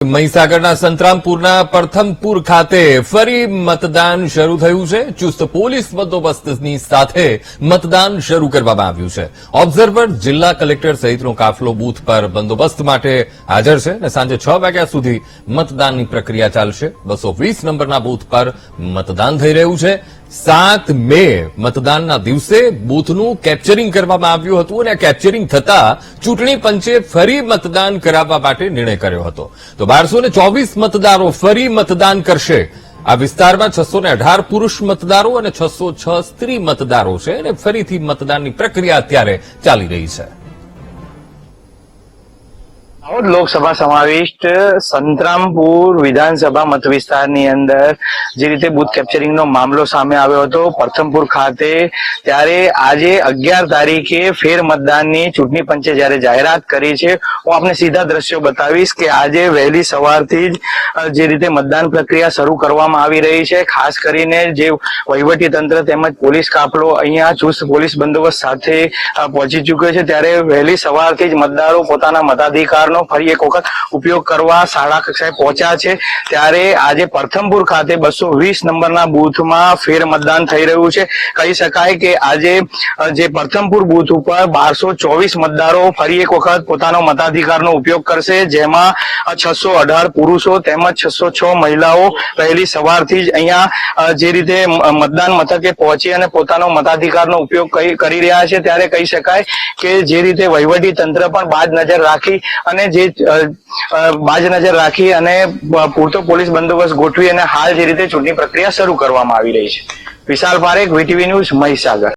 મહીસાગરના સંતરામપુરના પ્રથમપુર ખાતે ફરી મતદાન શરૂ થયું છે। ચુસ્ત પોલીસ બંદોબસ્તની સાથે મતદાન શરૂ કરવામાં આવ્યું છે। ઓબ્ઝર્વર, જિલ્લા કલેક્ટર સહિતનો કાફલો બૂથ પર બંદોબસ્ત માટે હાજર છે અને સાંજે 6 વાગ્યા સુધી મતદાનની પ્રક્રિયા ચાલશે। 220 નંબરના બૂથ પર મતદાન થઈ રહ્યું છે। 7 મે મતદાનના દિવસે બૂથનું કેપ્ચરિંગ કરવામાં આવ્યું હતું અને કેપ્ચરિંગ થતા ચૂંટણી પંચે ફરી મતદાન કરાવવા માટે નિર્ણય કર્યો હતો। તો 1224 મતદારો ફરી મતદાન કરશે। આ વિસ્તારમાં 618 પુરુષ મતદારો અને 606 સ્ત્રી મતદારો છે અને ફરીથી મતદાનની પ્રક્રિયા અત્યારે ચાલી રહી છે। દાહોદ લોકસભા સમાવિષ્ટ સંતરામપુર વિધાનસભા મત વિસ્તારની અંદર જે રીતે બુથ કેપ્ચરિંગનો મામલો સામે આવ્યો હતો પ્રથમપુર ખાતે, ત્યારે આજે 11 તારીખે ફેર મતદાનની ચૂંટણી પંચે જ્યારે જાહેરાત કરી છે। હું આપને સીધા દ્રશ્યો બતાવીશ કે આજે વહેલી સવારથી જ જે રીતે મતદાન પ્રક્રિયા શરૂ કરવામાં આવી રહી છે, ખાસ કરીને જે વહીવટી તંત્ર તેમજ પોલીસ કાફલો અહીંયા ચુસ્ત પોલીસ બંદોબસ્ત સાથે પહોંચી ચૂક્યો છે। ત્યારે વહેલી સવારથી જ મતદારો પોતાના મતાધિકારનો ફરી એક વખત ઉપયોગ કરવા શાળા કક્ષાએ પહોંચ્યા છે। ત્યારે આજે પ્રથમપુર ખાતે 220 નંબરના બૂથમાં ફેર મતદાન થઈ રહ્યું છે। કહી શકાય કે આજે જે પ્રથમપુર બૂથ ઉપર 1224 મતદારો ફરી એક વખત પોતાનો મતાધિકારનો ઉપયોગ કરશે, જેમાં 618 પુરુષો તેમજ 606 મહિલાઓ પહેલી સવારથી જ અહીંયા જે રીતે મતદાન મથકે પહોંચી અને પોતાનો મતાધિકારનો ઉપયોગ કરી રહ્યા છે। ત્યારે કહી શકાય કે જે રીતે વહીવટી તંત્ર પણ બાજ નજર રાખી અને પૂરતો પોલીસ બંદોબસ્ત ગોઠવી અને હાલ જે રીતે ચૂંટણી પ્રક્રિયા શરૂ કરવામાં આવી રહી છે। વિશાલ પારેખ, વીટીવી ન્યૂઝ, મહીસાગર।